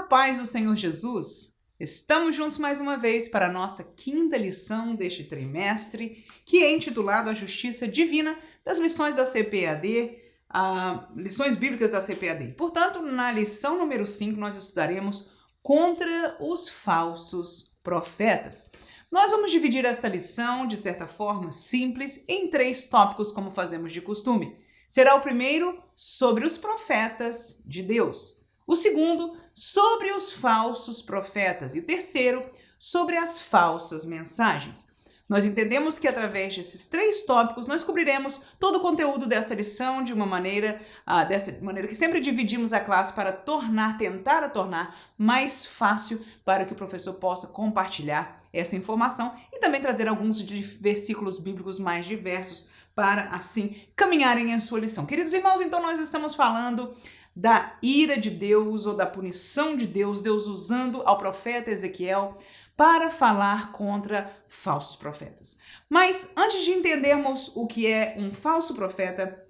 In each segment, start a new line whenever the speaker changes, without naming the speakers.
paz do Senhor Jesus, estamos juntos mais uma vez para a nossa quinta lição deste trimestre, que é intitulado A Justiça Divina, das lições da CPAD, lições bíblicas da CPAD. Portanto, na lição número 5, nós estudaremos contra os falsos profetas. Nós vamos dividir esta lição, de certa forma simples, em 3 tópicos, como fazemos de costume. Será o primeiro sobre os profetas de Deus. O segundo, sobre os falsos profetas. E o terceiro, sobre as falsas mensagens. Nós entendemos que através desses 3 tópicos nós cobriremos todo o conteúdo desta lição de uma maneira, dessa maneira que sempre dividimos a classe para tentar tornar mais fácil para que o professor possa compartilhar essa informação e também trazer alguns versículos bíblicos mais diversos para assim caminharem em sua lição. Queridos irmãos, então nós estamos falando da ira de Deus ou da punição de Deus, Deus usando ao profeta Ezequiel para falar contra falsos profetas. Mas antes de entendermos o que é um falso profeta,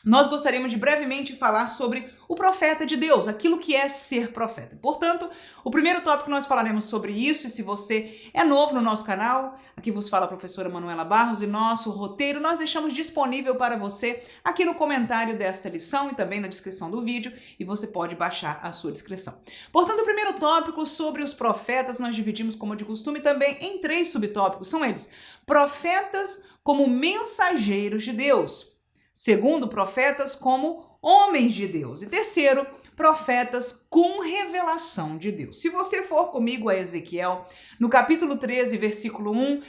nós gostaríamos de brevemente falar sobre o profeta de Deus, aquilo que é ser profeta. Portanto, o primeiro tópico nós falaremos sobre isso, e se você é novo no nosso canal, aqui vos fala a professora Manuela Barros, e nosso roteiro nós deixamos disponível para você aqui no comentário desta lição e também na descrição do vídeo, e você pode baixar a sua descrição. Portanto, o primeiro tópico sobre os profetas nós dividimos, como de costume, também em 3 subtópicos. São eles: profetas como mensageiros de Deus. Segundo, profetas como homens de Deus. E terceiro, profetas com revelação de Deus. Se você for comigo a Ezequiel, no capítulo 13, versículo 1,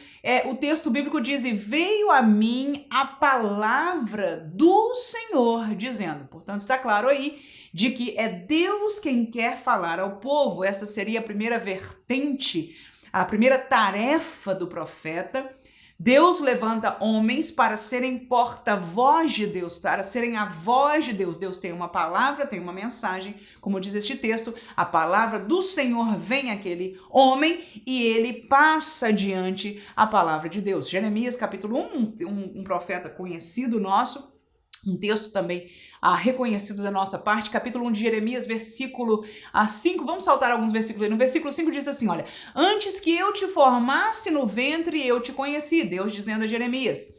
o texto bíblico diz: "E veio a mim a palavra do Senhor, dizendo". Portanto, está claro aí de que é Deus quem quer falar ao povo. Essa seria a primeira vertente, a primeira tarefa do profeta. Deus levanta homens para serem porta-voz de Deus, para serem a voz de Deus. Deus tem uma palavra, tem uma mensagem, como diz este texto, a palavra do Senhor vem àquele homem e ele passa adiante a palavra de Deus. Jeremias capítulo 1, um profeta conhecido nosso, um texto também reconhecido da nossa parte, capítulo 1 de Jeremias, versículo 5, vamos saltar alguns versículos aí. No versículo 5 diz assim, olha: "Antes que eu te formasse no ventre, eu te conheci", Deus dizendo a Jeremias.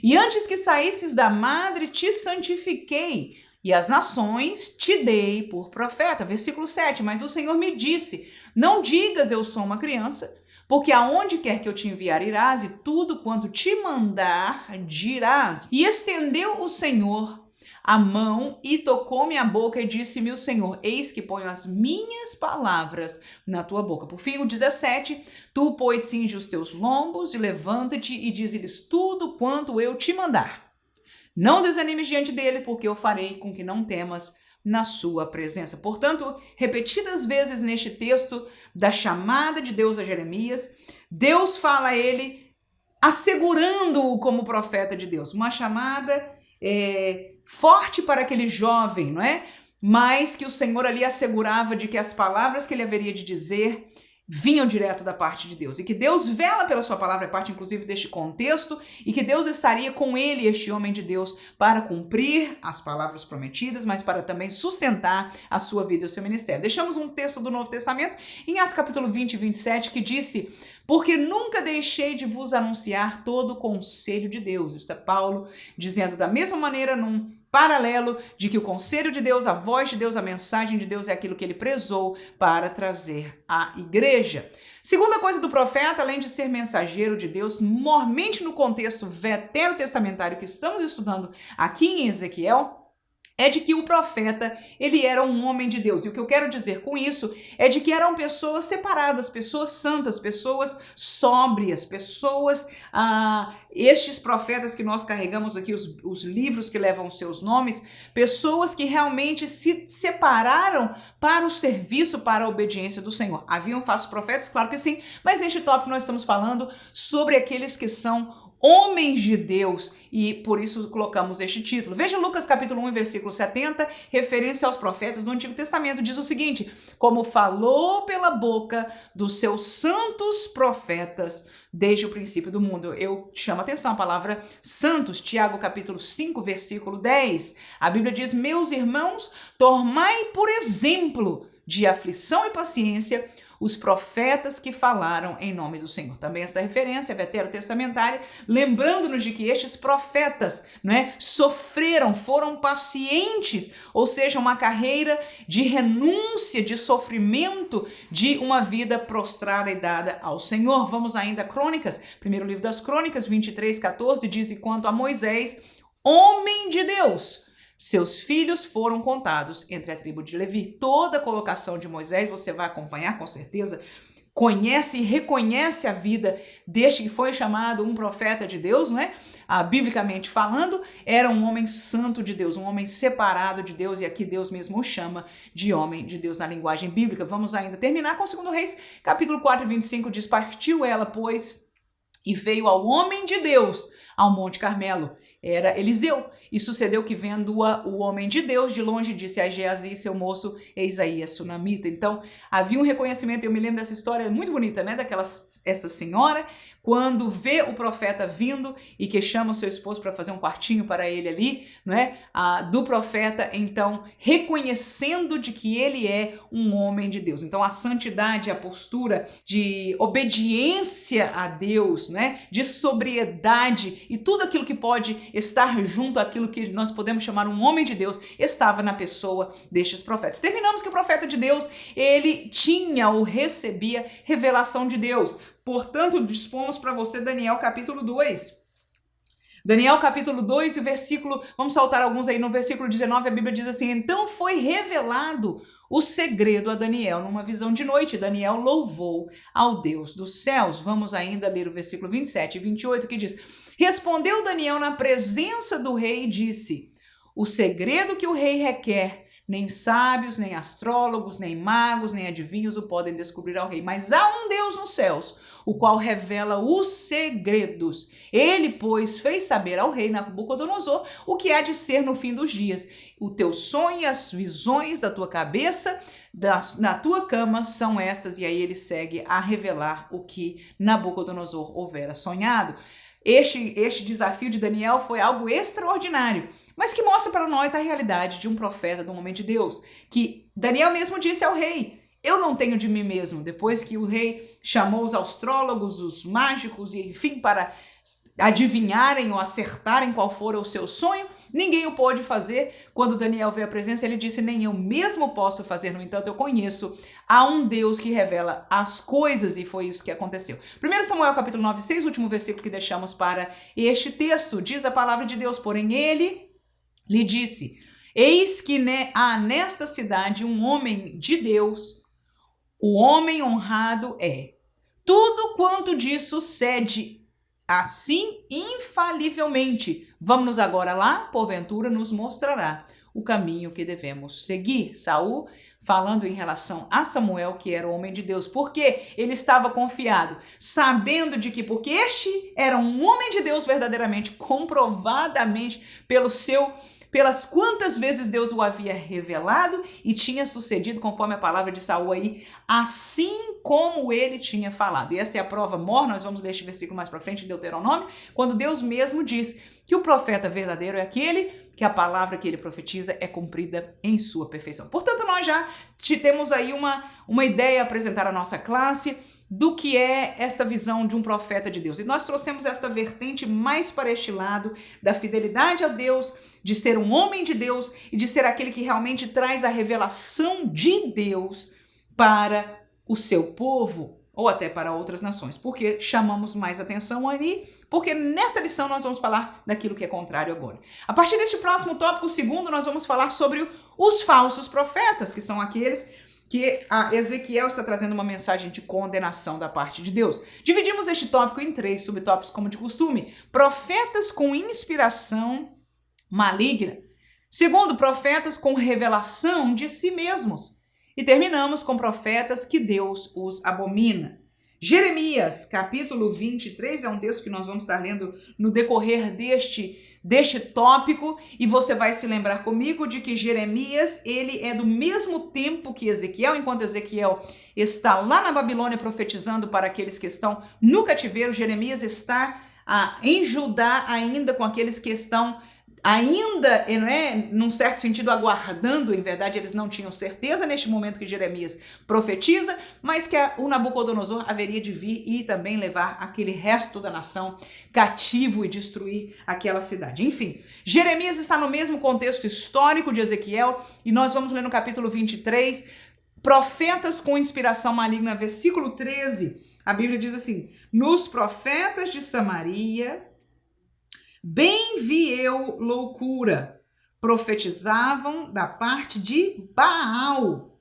"E antes que saísses da madre, te santifiquei, e as nações te dei por profeta". Versículo 7, "Mas o Senhor me disse, não digas eu sou uma criança, porque aonde quer que eu te enviar irás, e tudo quanto te mandar dirás. E estendeu o Senhor a mão e tocou-me a boca e disse-me o Senhor: eis que ponho as minhas palavras na tua boca". Por fim, o 17, "Tu, pois, cinge os teus lombos e levanta-te e dize-lhes tudo quanto eu te mandar. Não desanimes diante dele, porque eu farei com que não temas na sua presença". Portanto, repetidas vezes neste texto da chamada de Deus a Jeremias, Deus fala a ele assegurando-o como profeta de Deus. Uma chamada forte para aquele jovem, não é? Mas que o Senhor ali assegurava de que as palavras que ele haveria de dizer vinham direto da parte de Deus, e que Deus vela pela sua palavra, é parte inclusive deste contexto, e que Deus estaria com ele, este homem de Deus, para cumprir as palavras prometidas, mas para também sustentar a sua vida e o seu ministério. Deixamos um texto do Novo Testamento, em Atos capítulo 20 e 27, que disse: "Porque nunca deixei de vos anunciar todo o conselho de Deus". Isto é Paulo dizendo da mesma maneira, num paralelo, de que o conselho de Deus, a voz de Deus, a mensagem de Deus é aquilo que ele prezou para trazer à igreja. Segunda coisa do profeta, além de ser mensageiro de Deus, mormente no contexto veterotestamentário que estamos estudando aqui em Ezequiel, é de que o profeta, ele era um homem de Deus. E o que eu quero dizer com isso é de que eram pessoas separadas, pessoas santas, pessoas sóbrias, pessoas, estes profetas que nós carregamos aqui, os livros que levam os seus nomes, pessoas que realmente se separaram para o serviço, para a obediência do Senhor. Haviam falsos profetas? Claro que sim, mas neste tópico nós estamos falando sobre aqueles que são homens de Deus, e por isso colocamos este título. Veja Lucas capítulo 1, versículo 70, referência aos profetas do Antigo Testamento, diz o seguinte: "Como falou pela boca dos seus santos profetas desde o princípio do mundo". Eu chamo a atenção a palavra santos, Tiago capítulo 5, versículo 10. A Bíblia diz: "Meus irmãos, tomai por exemplo de aflição e paciência os profetas que falaram em nome do Senhor. Também essa referência veterotestamentária, lembrando-nos de que estes profetas, sofreram, foram pacientes, ou seja, uma carreira de renúncia, de sofrimento, de uma vida prostrada e dada ao Senhor. Vamos ainda a Crônicas, primeiro livro das Crônicas, 23:14, diz: e quanto a Moisés, homem de Deus, seus filhos foram contados entre a tribo de Levi. Toda a colocação de Moisés, você vai acompanhar com certeza, conhece e reconhece a vida deste que foi chamado um profeta de Deus, biblicamente falando, era um homem santo de Deus, um homem separado de Deus, e aqui Deus mesmo o chama de homem de Deus na linguagem bíblica. Vamos ainda terminar com 2 Reis, capítulo 4, 25, diz: partiu ela, pois, e veio ao homem de Deus ao Monte Carmelo. Era Eliseu, e sucedeu que vendo-a o homem de Deus de longe, disse a Geazi, seu moço, eis aí a sunamita. Então havia um reconhecimento. Eu me lembro dessa história muito bonita, essa senhora, quando vê o profeta vindo e que chama o seu esposo para fazer um quartinho para ele ali, do profeta, então reconhecendo de que ele é um homem de Deus. Então a santidade, a postura de obediência a Deus, de sobriedade e tudo aquilo que pode estar junto àquilo que nós podemos chamar um homem de Deus, estava na pessoa destes profetas. Terminamos que o profeta de Deus, ele tinha ou recebia revelação de Deus. Portanto, dispomos para você Daniel capítulo 2. Daniel capítulo 2 e versículo, vamos saltar alguns aí, no versículo 19 a Bíblia diz assim: então foi revelado o segredo a Daniel numa visão de noite. Daniel louvou ao Deus dos céus. Vamos ainda ler o versículo 27 e 28 que diz: respondeu Daniel na presença do rei e disse: o segredo que o rei requer, nem sábios, nem astrólogos, nem magos, nem adivinhos o podem descobrir ao rei. Mas há um Deus nos céus, o qual revela os segredos. Ele, pois, fez saber ao rei Nabucodonosor o que há de ser no fim dos dias. O teu sonho e as visões da tua cabeça, na tua cama, são estas. E aí ele segue a revelar o que Nabucodonosor houvera sonhado. Este desafio de Daniel foi algo extraordinário, mas que mostra para nós a realidade de um profeta, de um homem de Deus, que Daniel mesmo disse ao rei: eu não tenho de mim mesmo. Depois que o rei chamou os astrólogos, os mágicos, e enfim, para adivinharem ou acertarem qual fora o seu sonho, ninguém o pôde fazer. Quando Daniel veio à presença, ele disse: nem eu mesmo posso fazer, no entanto eu conheço a um Deus que revela as coisas, e foi isso que aconteceu. 1 Samuel capítulo 9, 6, último versículo que deixamos para este texto, diz a palavra de Deus: porém ele lhe disse: eis que há nesta cidade um homem de Deus, o homem honrado é. Tudo quanto disso sucede assim infalivelmente. Vamos agora lá, porventura nos mostrará o caminho que devemos seguir. Saul falando em relação a Samuel, que era o homem de Deus, porque ele estava confiado, sabendo de que, porque este era um homem de Deus verdadeiramente, comprovadamente pelas quantas vezes Deus o havia revelado, e tinha sucedido conforme a palavra de Saul aí, assim como ele tinha falado. E essa é a prova mor. Nós vamos ler este versículo mais para frente em Deuteronômio, quando Deus mesmo diz que o profeta verdadeiro é aquele que a palavra que ele profetiza é cumprida em sua perfeição. Portanto, nós já temos aí uma ideia a apresentar à nossa classe do que é esta visão de um profeta de Deus. E nós trouxemos esta vertente mais para este lado da fidelidade a Deus, de ser um homem de Deus e de ser aquele que realmente traz a revelação de Deus para o seu povo ou até para outras nações. Porque chamamos mais atenção ali, porque nessa lição nós vamos falar daquilo que é contrário agora. A partir deste próximo tópico, o segundo, nós vamos falar sobre os falsos profetas, que são aqueles que a Ezequiel está trazendo uma mensagem de condenação da parte de Deus. Dividimos este tópico em 3 subtópicos, como de costume. Profetas com inspiração maligna. Segundo, profetas com revelação de si mesmos. E terminamos com profetas que Deus os abomina. Jeremias, capítulo 23, é um texto que nós vamos estar lendo no decorrer deste tópico, e você vai se lembrar comigo de que Jeremias, ele é do mesmo tempo que Ezequiel. Enquanto Ezequiel está lá na Babilônia profetizando para aqueles que estão no cativeiro, Jeremias está em Judá ainda com aqueles que estão ainda, não é, num certo sentido, aguardando, em verdade eles não tinham certeza neste momento que Jeremias profetiza, mas que o Nabucodonosor haveria de vir e também levar aquele resto da nação cativo e destruir aquela cidade. Enfim, Jeremias está no mesmo contexto histórico de Ezequiel, e nós vamos ler no capítulo 23, profetas com inspiração maligna, versículo 13, a Bíblia diz assim: nos profetas de Samaria bem vi eu loucura, profetizavam da parte de Baal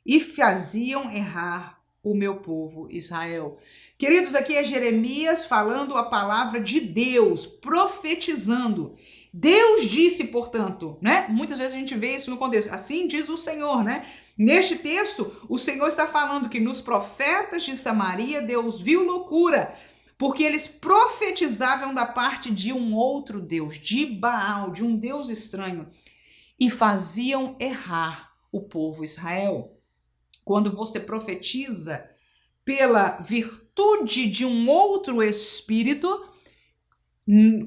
e faziam errar o meu povo Israel. Queridos, aqui é Jeremias falando a palavra de Deus, profetizando. Deus disse, portanto, né? Muitas vezes a gente vê isso no contexto. Assim diz o Senhor, né? Neste texto, o Senhor está falando que nos profetas de Samaria Deus viu loucura, porque eles profetizavam da parte de um outro Deus, de Baal, de um Deus estranho, e faziam errar o povo Israel. Quando você profetiza pela virtude de um outro espírito,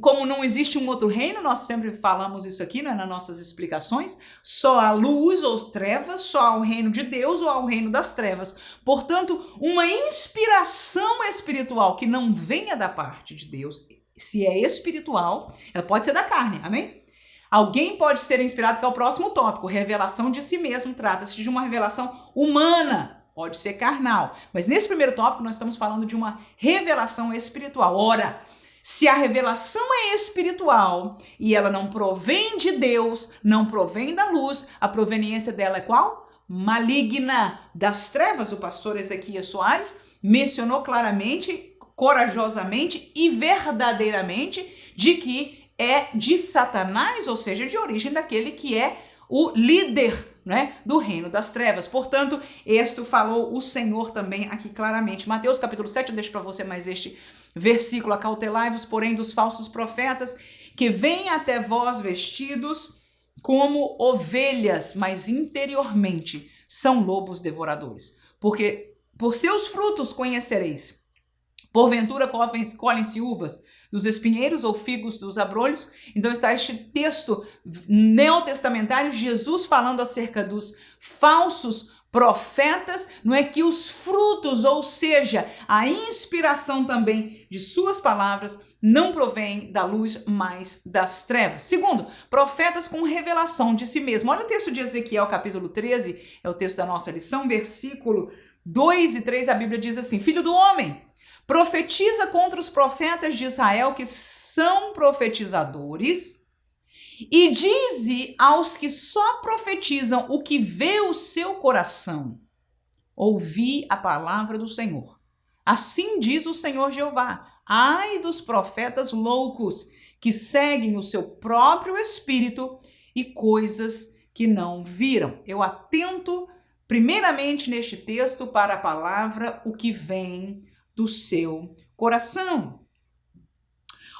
como não existe um outro reino, nós sempre falamos isso aqui, né, nas nossas explicações, só há luz ou trevas, só há o reino de Deus ou há o reino das trevas. Portanto, uma inspiração espiritual que não venha da parte de Deus, se é espiritual, ela pode ser da carne, amém? Alguém pode ser inspirado, que é o próximo tópico, revelação de si mesmo, trata-se de uma revelação humana, pode ser carnal. Mas nesse primeiro tópico nós estamos falando de uma revelação espiritual. Ora, se a revelação é espiritual e ela não provém de Deus, não provém da luz, a proveniência dela é qual? Maligna, das trevas. O pastor Ezequias Soares mencionou claramente, corajosamente e verdadeiramente de que é de Satanás, ou seja, de origem daquele que é o líder, né, do reino das trevas. Portanto, isto falou o Senhor também aqui claramente. Mateus capítulo 7, eu deixo para você mais este versículo: acautelai-vos, porém, dos falsos profetas, que vêm até vós vestidos como ovelhas, mas interiormente são lobos devoradores. Porque por seus frutos conhecereis. Porventura colhem-se uvas dos espinheiros ou figos dos abrolhos? Então está este texto neotestamentário, Jesus falando acerca dos falsos profetas, não é, que os frutos, ou seja, a inspiração também de suas palavras, não provém da luz, mas das trevas. Segundo, profetas com revelação de si mesmo. Olha o texto de Ezequiel, capítulo 13, é o texto da nossa lição, versículo 2 e 3, a Bíblia diz assim: filho do homem, profetiza contra os profetas de Israel que são profetizadores, e dize aos que só profetizam o que vê o seu coração: ouvi a palavra do Senhor. Assim diz o Senhor Jeová: ai dos profetas loucos que seguem o seu próprio espírito e coisas que não viram. Eu atento primeiramente neste texto para a palavra o que vem do seu coração.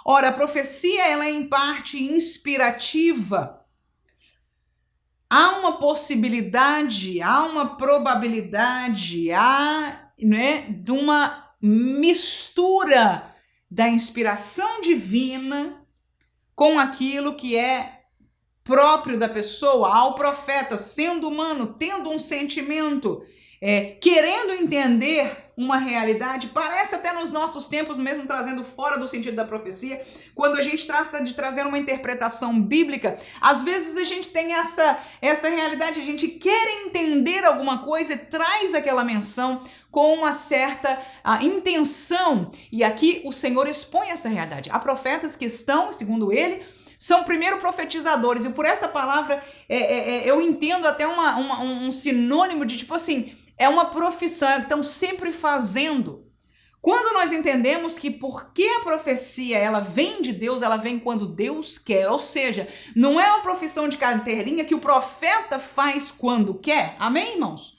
Ora, a profecia ela é em parte inspirativa. Há uma possibilidade, há uma probabilidade, de uma mistura da inspiração divina com aquilo que é próprio da pessoa, ao profeta, sendo humano, tendo um sentimento, querendo entender uma realidade. Parece até nos nossos tempos, mesmo trazendo fora do sentido da profecia, quando a gente trata de trazer uma interpretação bíblica, às vezes a gente tem esta realidade, a gente quer entender alguma coisa e traz aquela menção com uma certa intenção, e aqui o Senhor expõe essa realidade. Há profetas que estão, segundo ele, são primeiro profetizadores, e por essa palavra eu entendo até um sinônimo de tipo assim, é uma profissão que estão sempre fazendo. Quando nós entendemos que porque a profecia ela vem de Deus, ela vem quando Deus quer, ou seja, não é uma profissão de carteirinha que o profeta faz quando quer, amém, irmãos?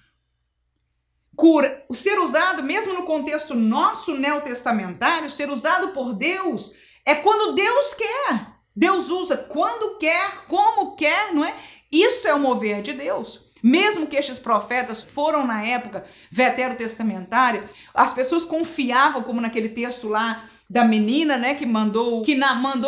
O ser usado, mesmo no contexto nosso neotestamentário, ser usado por Deus é quando Deus quer. Deus usa quando quer, como quer, não é? Isso é o mover de Deus. Mesmo que estes profetas foram na época veterotestamentária, as pessoas confiavam, como naquele texto lá da menina, né, que mandou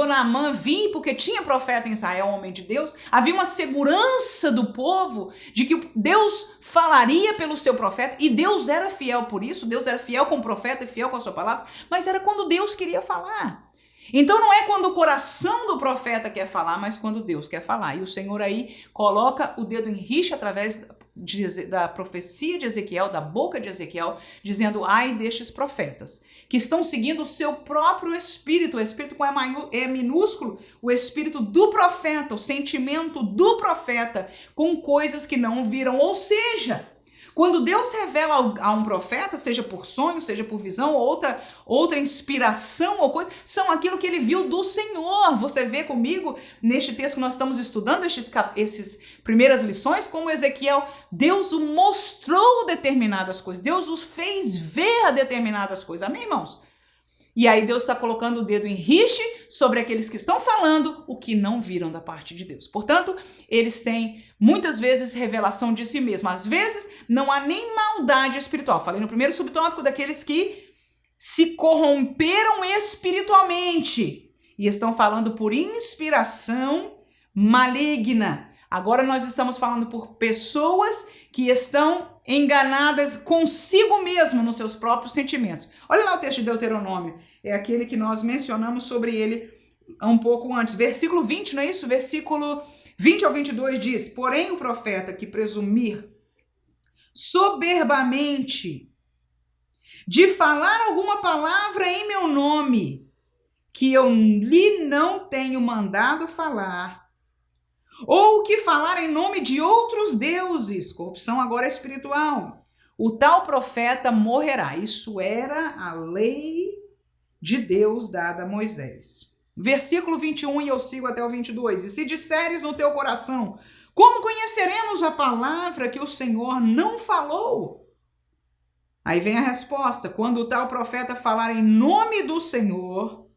Naamã vir porque tinha profeta em Israel, homem de Deus. Havia uma segurança do povo de que Deus falaria pelo seu profeta, e Deus era fiel por isso. Deus era fiel com o profeta e fiel com a sua palavra, mas era quando Deus queria falar. Então não é quando o coração do profeta quer falar, mas quando Deus quer falar. E o Senhor aí coloca o dedo em rixa através da profecia de Ezequiel, da boca de Ezequiel, dizendo: ai destes profetas, que estão seguindo o seu próprio espírito, o espírito com E minúsculo, o espírito do profeta, o sentimento do profeta, com coisas que não viram. Ou seja, quando Deus revela a um profeta, seja por sonho, seja por visão, ou outra inspiração ou coisa, são aquilo que ele viu do Senhor. Você vê comigo neste texto que nós estamos estudando, esses primeiras lições, como Ezequiel, Deus o mostrou determinadas coisas, Deus os fez ver determinadas coisas. Amém, irmãos? E aí Deus está colocando o dedo em rixe sobre aqueles que estão falando o que não viram da parte de Deus. Portanto, eles têm muitas vezes revelação de si mesmo. Às vezes não há nem maldade espiritual. Falei no primeiro subtópico daqueles que se corromperam espiritualmente e estão falando por inspiração maligna. Agora nós estamos falando por pessoas que estão enganadas consigo mesmo nos seus próprios sentimentos. Olha lá o texto de Deuteronômio, é aquele que nós mencionamos sobre ele um pouco antes. Versículo 20, não é isso? Versículo 20 ao 22 diz: porém o profeta que presumir soberbamente de falar alguma palavra em meu nome, que eu lhe não tenho mandado falar, ou que falar em nome de outros deuses, corrupção agora espiritual, o tal profeta morrerá. Isso era a lei de Deus dada a Moisés. Versículo 21, e eu sigo até o 22. E se disseres no teu coração: como conheceremos a palavra que o Senhor não falou? Aí vem a resposta: quando o tal profeta falar em nome do Senhor,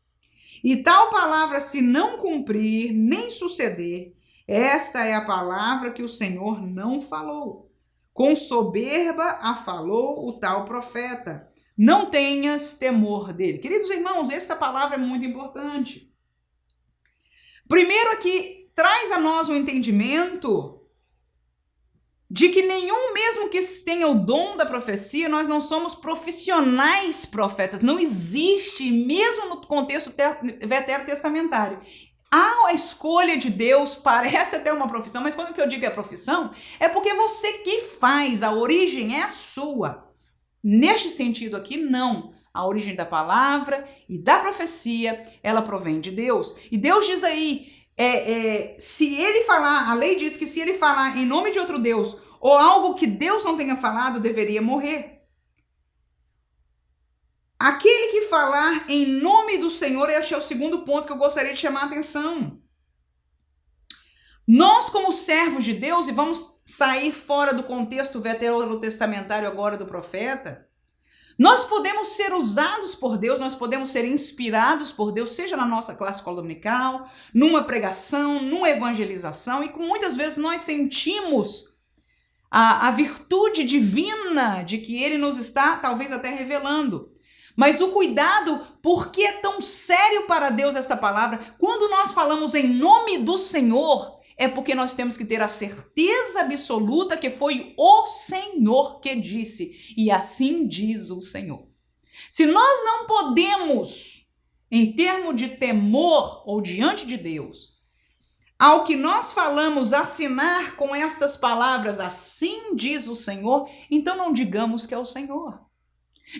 e tal palavra se não cumprir, nem suceder, esta é a palavra que o Senhor não falou. Com soberba a falou o tal profeta. Não tenhas temor dele. Queridos irmãos, essa palavra é muito importante. Primeiro aqui, traz a nós um entendimento de que nenhum, mesmo que tenha o dom da profecia, nós não somos profissionais profetas. Não existe, mesmo no contexto veterotestamentário. A escolha de Deus parece até uma profissão, mas quando eu digo é profissão, é porque você que faz, a origem é a sua. Neste sentido aqui, não. A origem da palavra e da profecia, ela provém de Deus. E Deus diz aí, se ele falar, a lei diz que se ele falar em nome de outro Deus, ou algo que Deus não tenha falado, deveria morrer. Aquele que falar em nome do Senhor, este é o segundo ponto que eu gostaria de chamar a atenção. Nós, como servos de Deus, e vamos sair fora do contexto veterotestamentário agora do profeta, nós podemos ser usados por Deus, nós podemos ser inspirados por Deus, seja na nossa classe dominical, numa pregação, numa evangelização, e que muitas vezes nós sentimos a virtude divina de que Ele nos está talvez até revelando. Mas o cuidado, por que é tão sério para Deus esta palavra? Quando nós falamos em nome do Senhor, é porque nós temos que ter a certeza absoluta que foi o Senhor que disse, e assim diz o Senhor. Se nós não podemos, em termos de temor ou diante de Deus, ao que nós falamos, assinar com estas palavras, assim diz o Senhor, então não digamos que é o Senhor.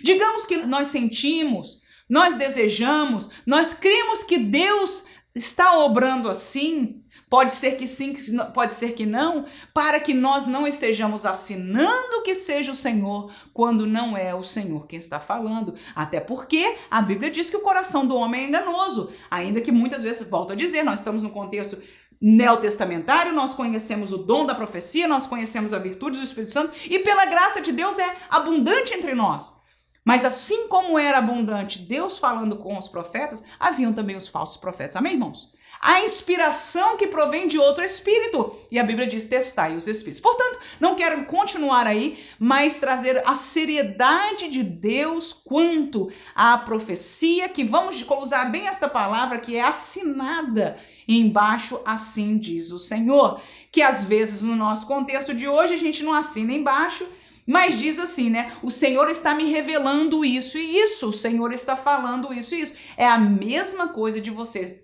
Digamos que nós sentimos, nós desejamos, nós cremos que Deus está obrando assim, pode ser que sim, pode ser que não, para que nós não estejamos assinando que seja o Senhor, quando não é o Senhor quem está falando. Até porque a Bíblia diz que o coração do homem é enganoso, ainda que muitas vezes, volto a dizer, nós estamos no contexto neotestamentário, nós conhecemos o dom da profecia, nós conhecemos a virtude do Espírito Santo, e pela graça de Deus é abundante entre nós. Mas assim como era abundante Deus falando com os profetas, haviam também os falsos profetas. Amém, irmãos? a inspiração que provém de outro espírito. E a Bíblia diz: testai os espíritos. Portanto, não quero continuar aí, mas trazer a seriedade de Deus quanto à profecia, que vamos usar bem esta palavra, que é assinada embaixo, assim diz o Senhor. Que às vezes no nosso contexto de hoje a gente não assina embaixo, mas diz assim, né? O Senhor está me revelando isso e isso, o Senhor está falando isso e isso. É a mesma coisa de você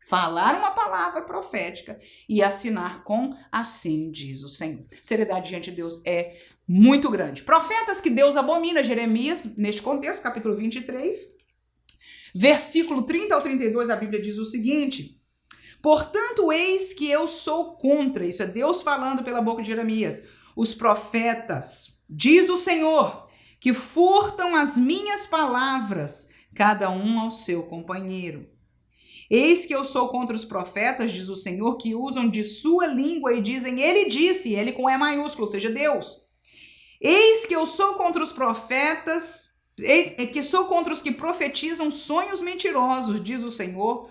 falar uma palavra profética e assinar com assim diz o Senhor. Seriedade diante de Deus é muito grande. Profetas que Deus abomina, Jeremias, neste contexto, capítulo 23, versículo 30 ao 32, a Bíblia diz o seguinte: portanto, eis que eu sou contra, isso é Deus falando pela boca de Jeremias, os profetas, diz o Senhor, que furtam as minhas palavras, cada um ao seu companheiro. Eis que eu sou contra os profetas, diz o Senhor, que usam de sua língua e dizem, ele disse, ele com E maiúsculo, ou seja, Deus. Eis que eu sou contra os profetas, que sou contra os que profetizam sonhos mentirosos, diz o Senhor,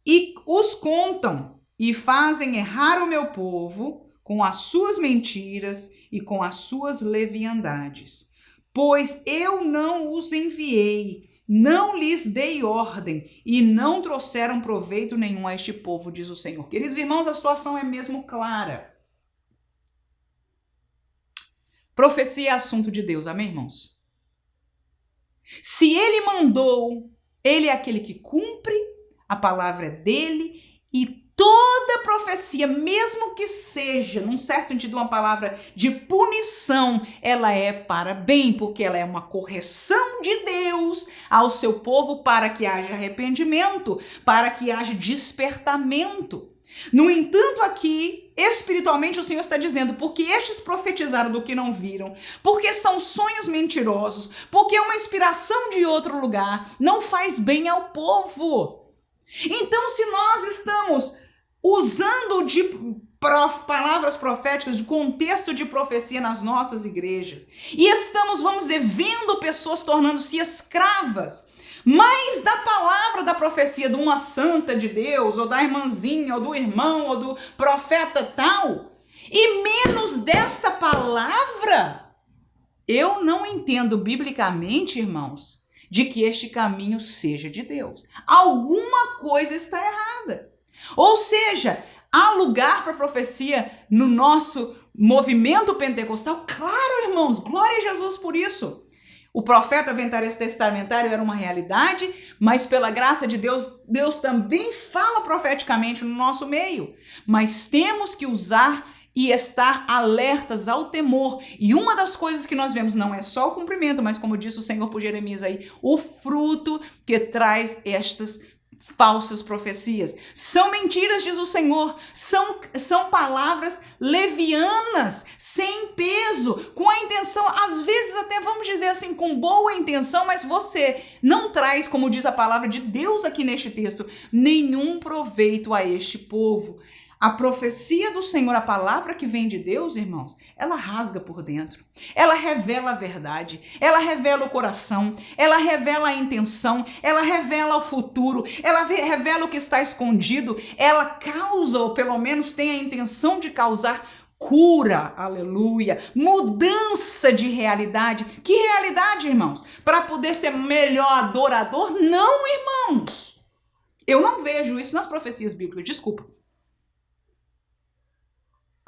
e os contam e fazem errar o meu povo com as suas mentiras e com as suas leviandades. Pois eu não os enviei, não lhes dei ordem e não trouxeram proveito nenhum a este povo, diz o Senhor. Queridos irmãos, a situação é mesmo clara. Profecia é assunto de Deus, amém, irmãos? Se ele mandou, ele é aquele que cumpre, a palavra é dele, e toda profecia, mesmo que seja, num certo sentido, uma palavra de punição, ela é para bem, porque ela é uma correção de Deus ao seu povo para que haja arrependimento, para que haja despertamento. No entanto, aqui, espiritualmente, o Senhor está dizendo, porque estes profetizaram do que não viram, porque são sonhos mentirosos, porque é uma inspiração de outro lugar, não faz bem ao povo. Então, se nós estamos usando de palavras proféticas, de contexto de profecia nas nossas igrejas, e estamos, vamos dizer, vendo pessoas tornando-se escravas, mais da palavra da profecia de uma santa de Deus, ou da irmãzinha, ou do irmão, ou do profeta tal, e menos desta palavra, eu não entendo biblicamente, irmãos, de que este caminho seja de Deus. Alguma coisa está errada. Ou seja, há lugar para profecia no nosso movimento pentecostal? Claro, irmãos, glória a Jesus por isso. O profeta testamentário era uma realidade, mas pela graça de Deus, Deus também fala profeticamente no nosso meio. Mas temos que usar e estar alertas ao temor. E uma das coisas que nós vemos não é só o cumprimento, mas como disse o Senhor por Jeremias aí, o fruto que traz estas falsas profecias. São mentiras, diz o Senhor, são palavras levianas, sem peso, com a intenção, às vezes até vamos dizer assim, com boa intenção, mas você não traz, como diz a palavra de Deus aqui neste texto, nenhum proveito a este povo. A profecia do Senhor, a palavra que vem de Deus, irmãos, ela rasga por dentro. Ela revela a verdade, ela revela o coração, ela revela a intenção, ela revela o futuro, ela revela o que está escondido, ela causa, ou pelo menos tem a intenção de causar cura, aleluia, mudança de realidade. Que realidade, irmãos? Para poder ser melhor adorador? Não, irmãos. Eu não vejo isso nas profecias bíblicas, desculpa.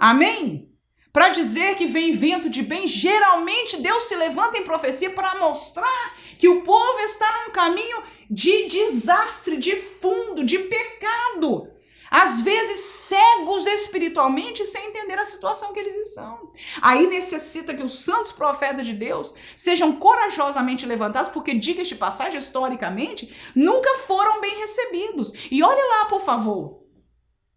Amém? Para dizer que vem vento de bem, geralmente Deus se levanta em profecia para mostrar que o povo está num caminho de desastre, de fundo, de pecado. Às vezes cegos espiritualmente sem entender a situação que eles estão. Aí necessita que os santos profetas de Deus sejam corajosamente levantados, porque, diga-se de passagem, historicamente, nunca foram bem recebidos. E olhe lá, por favor.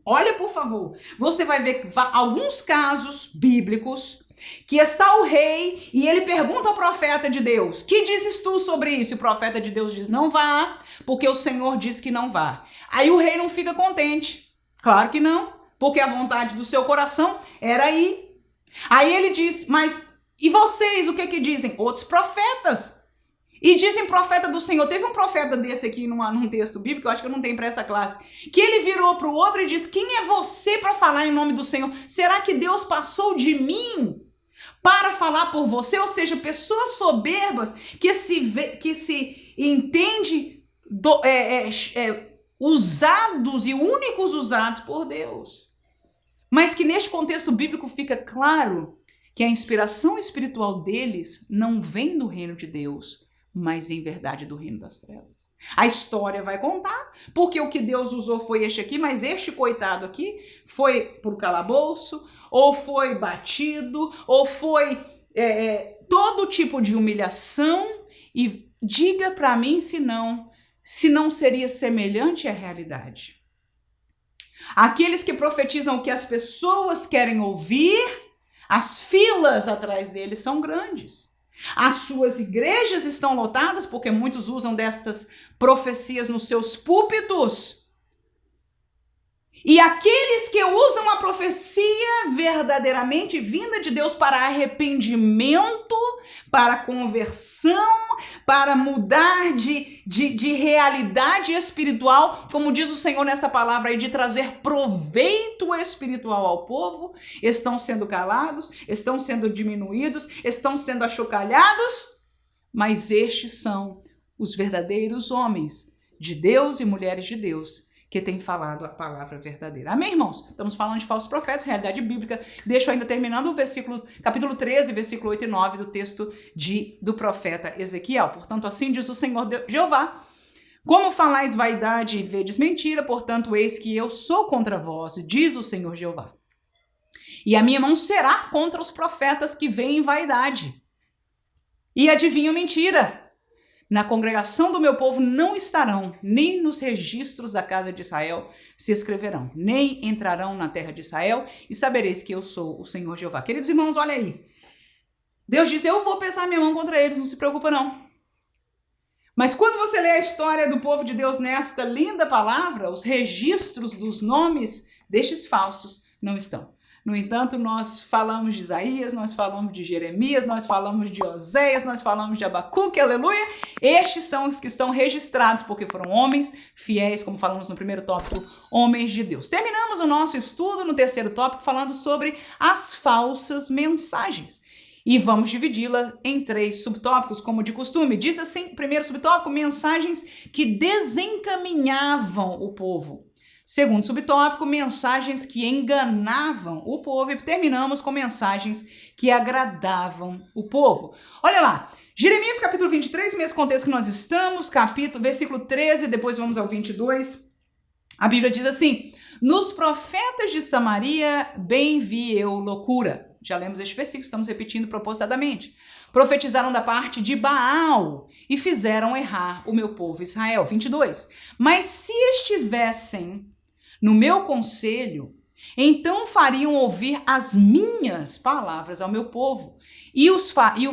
Olha, por favor, você vai ver alguns casos bíblicos que está o rei e ele pergunta ao profeta de Deus, que dizes tu sobre isso? E o profeta de Deus diz, não vá, porque o Senhor diz que não vá. Aí o rei não fica contente. Claro que não, porque a vontade do seu coração era ir. Aí ele diz, mas e vocês, o que dizem? Outros profetas. E dizem profeta do Senhor. Teve um profeta desse aqui num texto bíblico, eu acho que eu não tenho para essa classe, que ele virou para o outro e disse: quem é você para falar em nome do Senhor? Será que Deus passou de mim para falar por você? Ou seja, pessoas soberbas que se entende usados e únicos usados por Deus. Mas que neste contexto bíblico fica claro que a inspiração espiritual deles não vem do reino de Deus, mas em verdade do reino das trevas. A história vai contar, porque o que Deus usou foi este aqui, mas este coitado aqui foi pro calabouço, ou foi batido, ou foi todo tipo de humilhação, e diga para mim se não seria semelhante à realidade. Aqueles que profetizam o que as pessoas querem ouvir, as filas atrás deles são grandes. As suas igrejas estão lotadas porque muitos usam destas profecias nos seus púlpitos. E aqueles que usam a profecia verdadeiramente vinda de Deus para arrependimento, para conversão, para mudar de realidade espiritual, como diz o Senhor nessa palavra aí, de trazer proveito espiritual ao povo, estão sendo calados, estão sendo diminuídos, estão sendo achocalhados, mas estes são os verdadeiros homens de Deus e mulheres de Deus, que tem falado a palavra verdadeira. Amém, irmãos? Estamos falando de falsos profetas, realidade bíblica. Deixo ainda terminando o capítulo 13, versículo 8 e 9 do texto do profeta Ezequiel. Portanto, assim diz o Senhor Jeová: como falais vaidade e vedes mentira, portanto, eis que eu sou contra vós, diz o Senhor Jeová. E a minha mão será contra os profetas que veem vaidade e adivinham mentira. Na congregação do meu povo não estarão, nem nos registros da casa de Israel se escreverão, nem entrarão na terra de Israel, e sabereis que eu sou o Senhor Jeová. Queridos irmãos, olha aí. Deus diz: eu vou pesar minha mão contra eles, não se preocupa não. Mas quando você lê a história do povo de Deus nesta linda palavra, os registros dos nomes destes falsos não estão. No entanto, nós falamos de Isaías, nós falamos de Jeremias, nós falamos de Oséias, nós falamos de Abacuque, aleluia. Estes são os que estão registrados, porque foram homens fiéis, como falamos no primeiro tópico, homens de Deus. Terminamos o nosso estudo no terceiro tópico falando sobre as falsas mensagens. E vamos dividi-la em 3 subtópicos, como de costume. Diz assim, primeiro subtópico, mensagens que desencaminhavam o povo. Segundo subtópico, mensagens que enganavam o povo. E terminamos com mensagens que agradavam o povo. Olha lá, Jeremias capítulo 23, o mesmo contexto que nós estamos, versículo 13, depois vamos ao 22. A Bíblia diz assim: nos profetas de Samaria bem vi eu loucura. Já lemos este versículo, estamos repetindo propositadamente. Profetizaram da parte de Baal e fizeram errar o meu povo Israel. 22. Mas se estivessem no meu conselho, então fariam ouvir as minhas palavras ao meu povo e o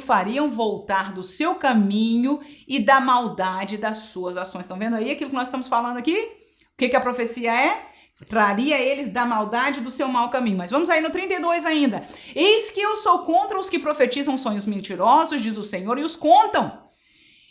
fariam voltar do seu caminho e da maldade das suas ações. Estão vendo aí aquilo que nós estamos falando aqui? O que a profecia é? Traria eles da maldade do seu mau caminho. Mas vamos aí no 32 ainda. Eis que eu sou contra os que profetizam sonhos mentirosos, diz o Senhor, e os contam.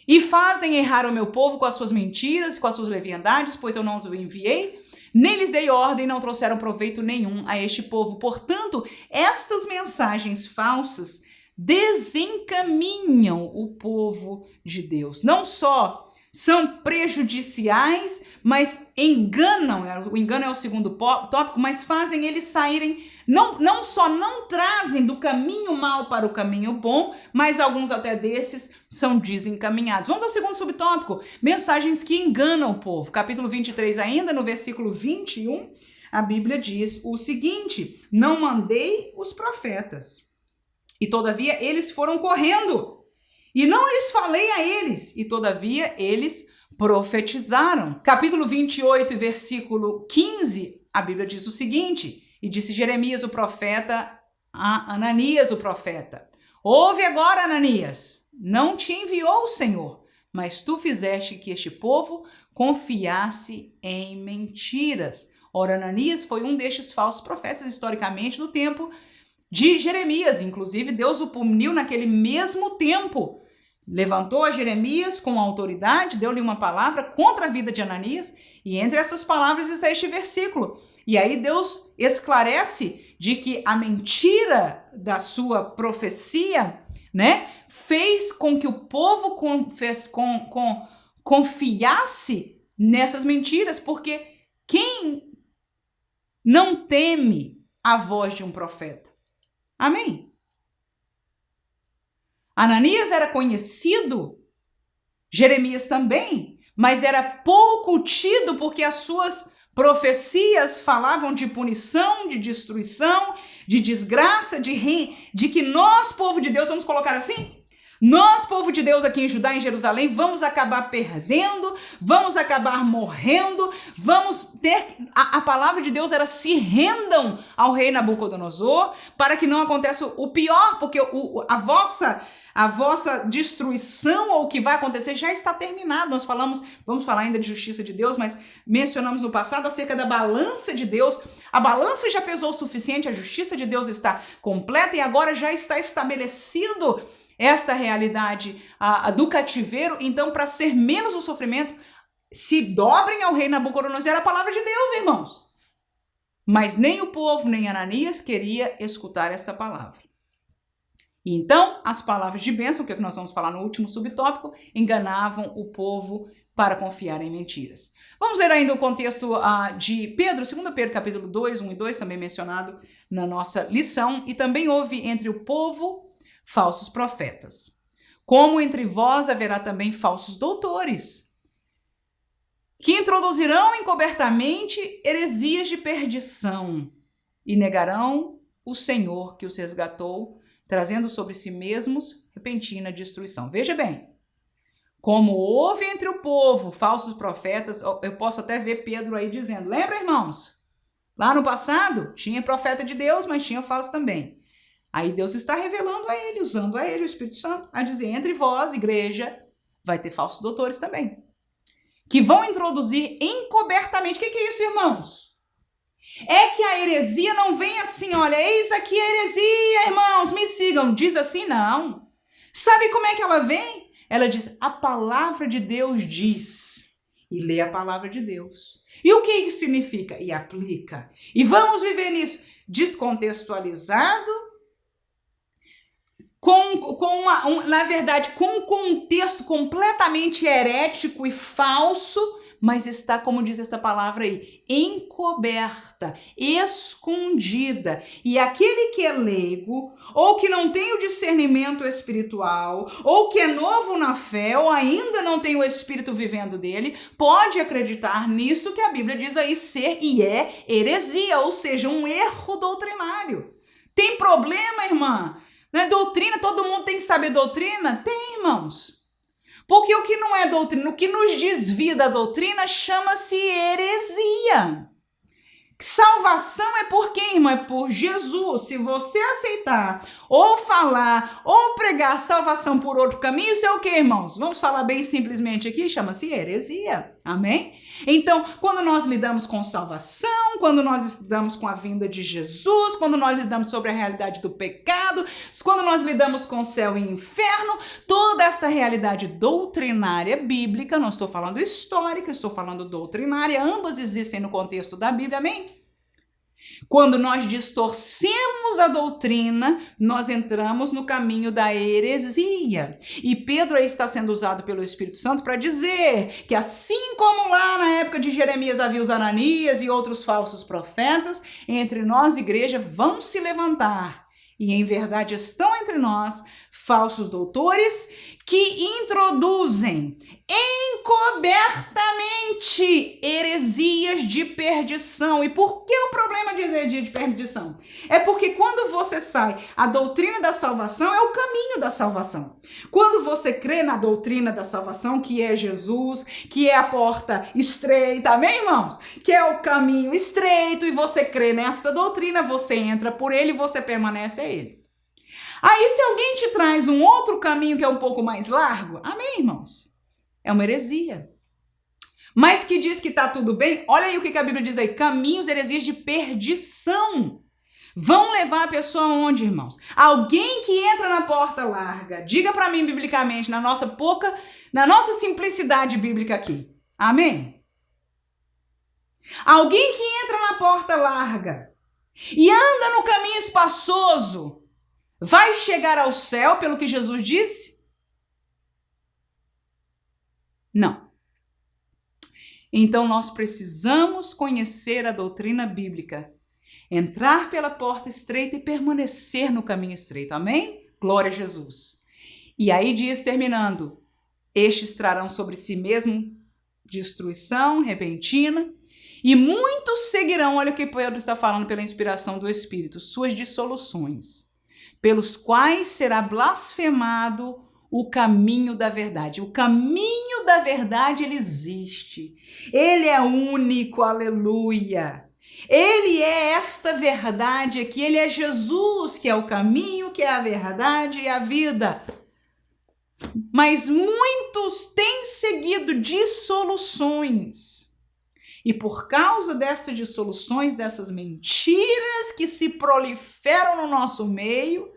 E fazem errar o meu povo com as suas mentiras e com as suas leviandades, pois eu não os enviei, nem lhes dei ordem, não trouxeram proveito nenhum a este povo. Portanto, estas mensagens falsas desencaminham o povo de Deus. Não só são prejudiciais, mas enganam, o engano é o segundo tópico, mas fazem eles saírem, não só não trazem do caminho mau para o caminho bom, mas alguns até desses são desencaminhados. Vamos ao segundo subtópico, mensagens que enganam o povo. Capítulo 23 ainda, no versículo 21, a Bíblia diz o seguinte: não mandei os profetas, e todavia eles foram correndo, e não lhes falei a eles, e todavia eles profetizaram. Capítulo 28, versículo 15, a Bíblia diz o seguinte: e disse Jeremias o profeta a Ananias o profeta: ouve agora, Ananias, não te enviou o Senhor, mas tu fizeste que este povo confiasse em mentiras. Ora, Ananias foi um destes falsos profetas, historicamente, no tempo de Jeremias. Inclusive, Deus o puniu naquele mesmo tempo levantou a Jeremias com autoridade, deu-lhe uma palavra contra a vida de Ananias, e entre essas palavras está este versículo. E aí Deus esclarece de que a mentira da sua profecia, né, fez com que o povo confiasse nessas mentiras, porque quem não teme a voz de um profeta? Amém? Ananias era conhecido, Jeremias também, mas era pouco tido porque as suas profecias falavam de punição, de destruição, de desgraça, de que nós, povo de Deus, vamos colocar assim? Nós, povo de Deus aqui em Judá, em Jerusalém, vamos acabar perdendo, vamos acabar morrendo, vamos ter... A palavra de Deus era: se rendam ao rei Nabucodonosor, para que não aconteça o pior, porque a vossa destruição ou o que vai acontecer já está terminado. Nós vamos falar ainda de justiça de Deus, mas mencionamos no passado acerca da balança de Deus. A balança já pesou o suficiente, a justiça de Deus está completa e agora já está estabelecido esta realidade do cativeiro. Então, para ser menos o sofrimento, se dobrem ao rei Nabucodonosor. Era a palavra de Deus, irmãos. Mas nem o povo, nem Ananias queria escutar essa palavra. Então, as palavras de bênção, que é o que nós vamos falar no último subtópico, enganavam o povo para confiar em mentiras. Vamos ler ainda o contexto de Pedro, 2 Pedro, capítulo 2, 1 e 2, também mencionado na nossa lição. E também houve entre o povo falsos profetas, como entre vós haverá também falsos doutores, que introduzirão encobertamente heresias de perdição e negarão o Senhor que os resgatou, trazendo sobre si mesmos repentina destruição. Veja bem, como houve entre o povo falsos profetas, eu posso até ver Pedro aí dizendo, lembra, irmãos? Lá no passado tinha profeta de Deus, mas tinha falso também. Aí Deus está revelando a ele, usando a ele, o Espírito Santo, a dizer, entre vós, igreja, vai ter falsos doutores também, que vão introduzir encobertamente. O que é isso, irmãos? É que a heresia não vem assim, olha, eis aqui a heresia, irmãos, me sigam. Diz assim, não. Sabe como é que ela vem? Ela diz, a palavra de Deus diz. E lê a palavra de Deus. E o que isso significa? E aplica. E vamos viver nisso. Descontextualizado, na verdade, com um contexto completamente herético e falso, mas está, como diz esta palavra aí, encoberta, escondida. E aquele que é leigo, ou que não tem o discernimento espiritual, ou que é novo na fé, ou ainda não tem o Espírito vivendo dele, pode acreditar nisso que a Bíblia diz aí ser e é heresia, ou seja, um erro doutrinário. Tem problema, irmã? Não é doutrina? Todo mundo tem que saber doutrina? Tem, irmãos. Porque o que não é doutrina, o que nos desvia da doutrina chama-se heresia. Salvação é por quem, irmão? É por Jesus. Se você aceitar ou falar ou pregar salvação por outro caminho, isso é o que, irmãos? Vamos falar bem simplesmente aqui, chama-se heresia. Amém? Então, quando nós lidamos com salvação, quando nós lidamos com a vinda de Jesus, quando nós lidamos sobre a realidade do pecado, quando nós lidamos com céu e inferno, toda essa realidade doutrinária bíblica, não estou falando histórica, estou falando doutrinária, ambas existem no contexto da Bíblia, amém? Quando nós distorcemos a doutrina, nós entramos no caminho da heresia. E Pedro aí está sendo usado pelo Espírito Santo para dizer que assim como lá na época de Jeremias havia os Ananias e outros falsos profetas, entre nós, igreja, vão se levantar. E em verdade estão entre nós falsos doutores que introduzem encobertamente heresias de perdição. E por que o problema de heresia de perdição? É porque quando você sai, a doutrina da salvação é o caminho da salvação. Quando você crê na doutrina da salvação, que é Jesus, que é a porta estreita, amém, irmãos? Que é o caminho estreito, e você crê nessa doutrina, você entra por ele e você permanece a ele. Aí se alguém te traz um outro caminho que é um pouco mais largo, amém, irmãos? É uma heresia. Mas que diz que está tudo bem, olha aí o que a Bíblia diz aí, caminhos, heresias de perdição. Vão levar a pessoa aonde, irmãos? Alguém que entra na porta larga. Diga para mim biblicamente, na nossa simplicidade bíblica aqui. Amém? Alguém que entra na porta larga e anda no caminho espaçoso, vai chegar ao céu, pelo que Jesus disse? Não. Então nós precisamos conhecer a doutrina bíblica, entrar pela porta estreita e permanecer no caminho estreito. Amém? Glória a Jesus. E aí diz, terminando, estes trarão sobre si mesmo destruição repentina, e muitos seguirão, olha o que Pedro está falando pela inspiração do Espírito, suas dissoluções, pelos quais será blasfemado o caminho da verdade. O caminho da verdade, ele existe. Ele é único, aleluia. Ele é esta verdade aqui, ele é Jesus, que é o caminho, que é a verdade e a vida. Mas muitos têm seguido dissoluções. E por causa dessas dissoluções, dessas mentiras que se proliferam no nosso meio,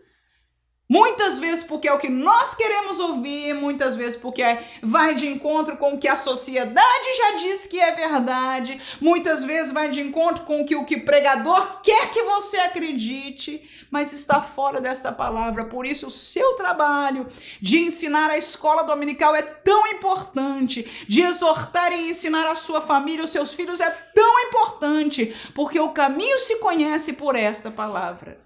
muitas vezes porque é o que nós queremos ouvir, muitas vezes porque vai de encontro com o que a sociedade já diz que é verdade, muitas vezes vai de encontro com o que pregador quer que você acredite, mas está fora desta palavra. Por isso o seu trabalho de ensinar a escola dominical é tão importante, de exortar e ensinar a sua família, os seus filhos é tão importante, porque o caminho se conhece por esta palavra.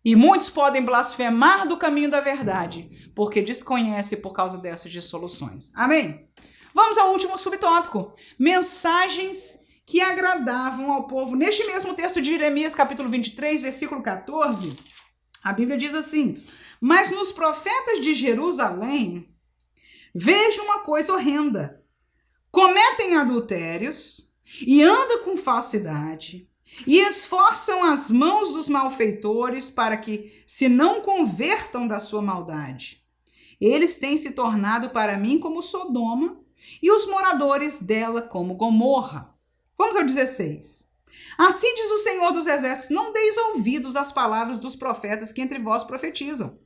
E muitos podem blasfemar do caminho da verdade, porque desconhecem por causa dessas dissoluções. Amém? Vamos ao último subtópico. Mensagens que agradavam ao povo. Neste mesmo texto de Jeremias, capítulo 23, versículo 14, a Bíblia diz assim: mas nos profetas de Jerusalém, vejo uma coisa horrenda. Cometem adultérios e andam com falsidade, e esforçam as mãos dos malfeitores para que se não convertam da sua maldade. Eles têm se tornado para mim como Sodoma e os moradores dela como Gomorra. Vamos ao 16. Assim diz o Senhor dos Exércitos: não deis ouvidos às palavras dos profetas que entre vós profetizam.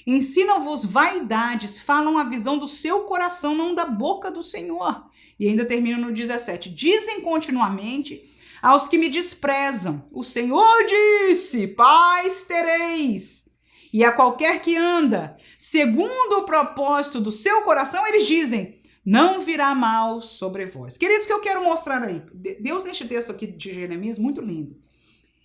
Ensinam-vos vaidades, falam a visão do seu coração, não da boca do Senhor. E ainda termina no 17. Dizem continuamente aos que me desprezam: o Senhor disse, paz tereis. E a qualquer que anda segundo o propósito do seu coração, eles dizem: não virá mal sobre vós. Queridos, o que eu quero mostrar aí? Deus, neste texto aqui de Jeremias, muito lindo.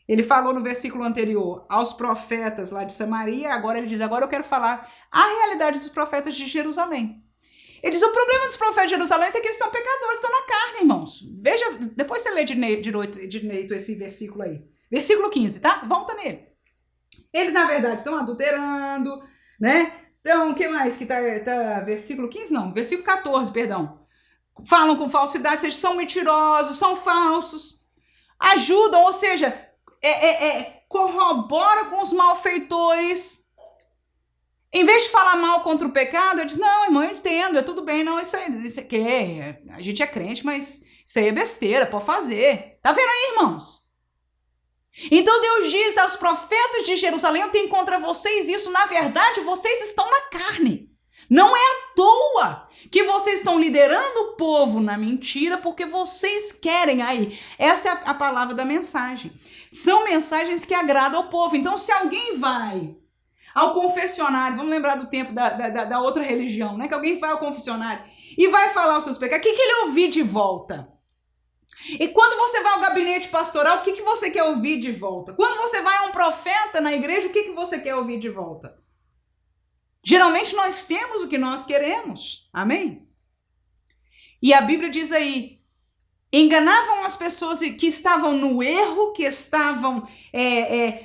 Ele falou no versículo anterior aos profetas lá de Samaria, agora ele diz: agora eu quero falar a realidade dos profetas de Jerusalém. Ele diz: o problema dos profetas de Jerusalém é que eles estão pecadores, estão na carne, irmãos. Veja, depois você lê direito esse versículo aí. Versículo 15, tá? Volta nele. Eles, na verdade, estão adulterando, né? Então, o que mais que tá versículo 15? Não, versículo 14, perdão. Falam com falsidade, eles são mentirosos, são falsos. Ajudam, ou seja, corrobora com os malfeitores. Em vez de falar mal contra o pecado, ele diz: não, irmão, eu entendo, é tudo bem, não, isso aqui a gente é crente, mas isso aí é besteira, pode fazer. Tá vendo aí, irmãos? Então Deus diz aos profetas de Jerusalém: eu tenho contra vocês isso, na verdade vocês estão na carne. Não é à toa que vocês estão liderando o povo na mentira, porque vocês querem aí. Essa é a palavra da mensagem. São mensagens que agradam ao povo. Então, se alguém vai ao confessionário, vamos lembrar do tempo da outra religião, né? Que alguém vai ao confessionário e vai falar os seus pecados, o que ele ouvir de volta? E quando você vai ao gabinete pastoral, o que você quer ouvir de volta? Quando você vai a um profeta na igreja, o que você quer ouvir de volta? Geralmente nós temos o que nós queremos, amém? E a Bíblia diz aí: enganavam as pessoas que estavam no erro, que estavam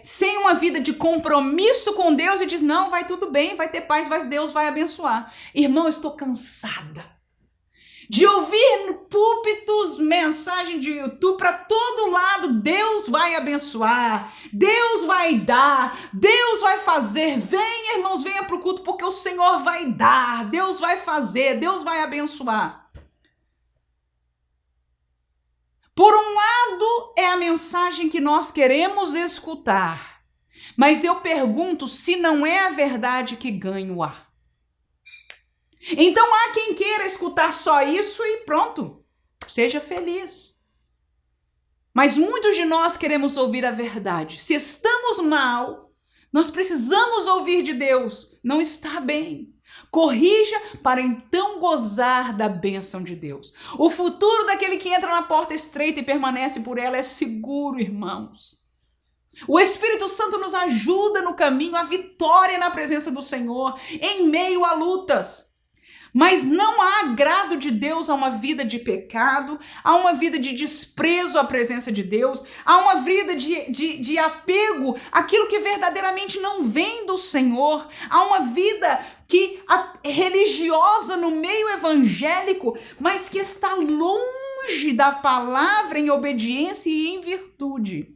sem uma vida de compromisso com Deus, e diz: não, vai tudo bem, vai ter paz, Deus vai abençoar. Irmão, eu estou cansada de ouvir no púlpitos, mensagem de YouTube para todo lado: Deus vai abençoar, Deus vai dar, Deus vai fazer. Venha, irmãos, venha para o culto, porque o Senhor vai dar, Deus vai fazer, Deus vai abençoar. Por um lado, é a mensagem que nós queremos escutar, mas eu pergunto se não é a verdade que ganha o ar. Então há quem queira escutar só isso e pronto, seja feliz. Mas muitos de nós queremos ouvir a verdade. Se estamos mal, nós precisamos ouvir de Deus. Não está bem. Corrija para então gozar da bênção de Deus. O futuro daquele que entra na porta estreita e permanece por ela é seguro, irmãos. O Espírito Santo nos ajuda no caminho à vitória na presença do Senhor, em meio a lutas. Mas não há agrado de Deus a uma vida de pecado, a uma vida de desprezo à presença de Deus, a uma vida de apego àquilo que verdadeiramente não vem do Senhor, a uma vida religiosa no meio evangélico, mas que está longe da palavra em obediência e em virtude.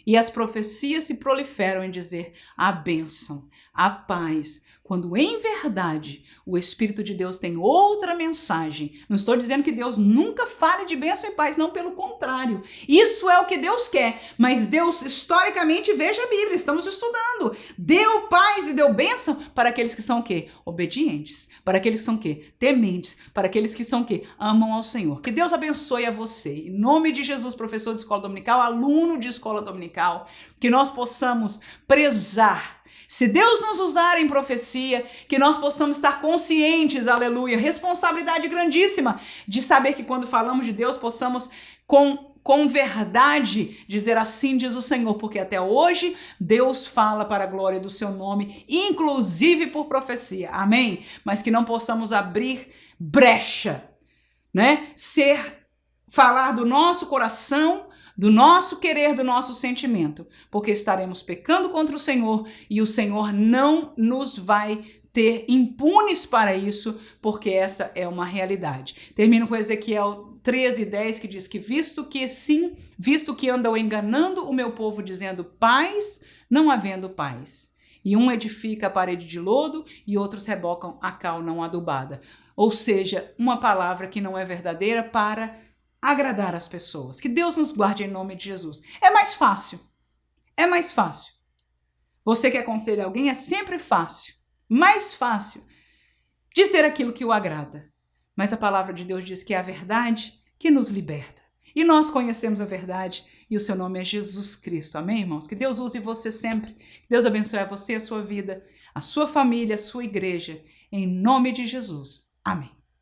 E as profecias se proliferam em dizer a bênção, a paz, quando em verdade o Espírito de Deus tem outra mensagem. Não estou dizendo que Deus nunca fale de bênção e paz, não, pelo contrário. Isso é o que Deus quer, mas Deus, historicamente, veja a Bíblia, estamos estudando, deu paz e deu bênção para aqueles que são o quê? Obedientes, para aqueles que são o quê? Tementes, para aqueles que são o quê? Amam ao Senhor. Que Deus abençoe a você. Em nome de Jesus, professor de escola dominical, aluno de escola dominical, que nós possamos prezar. Se Deus nos usar em profecia, que nós possamos estar conscientes, aleluia, responsabilidade grandíssima de saber que quando falamos de Deus, possamos com verdade dizer assim diz o Senhor, porque até hoje Deus fala para a glória do seu nome, inclusive por profecia, amém? Mas que não possamos abrir brecha, né? Falar do nosso coração, do nosso querer, do nosso sentimento, porque estaremos pecando contra o Senhor e o Senhor não nos vai ter impunes para isso, porque essa é uma realidade. Termino com Ezequiel 13:10, que diz que visto que andam enganando o meu povo dizendo paz, não havendo paz. E um edifica a parede de lodo e outros rebocam a cal não adubada. Ou seja, uma palavra que não é verdadeira para agradar as pessoas. Que Deus nos guarde em nome de Jesus. É mais fácil. É mais fácil. Você que aconselha alguém, é sempre fácil. Mais fácil dizer aquilo que o agrada. Mas a palavra de Deus diz que é a verdade que nos liberta. E nós conhecemos a verdade e o seu nome é Jesus Cristo. Amém, irmãos? Que Deus use você sempre. Que Deus abençoe a você, a sua vida, a sua família, a sua igreja. Em nome de Jesus. Amém.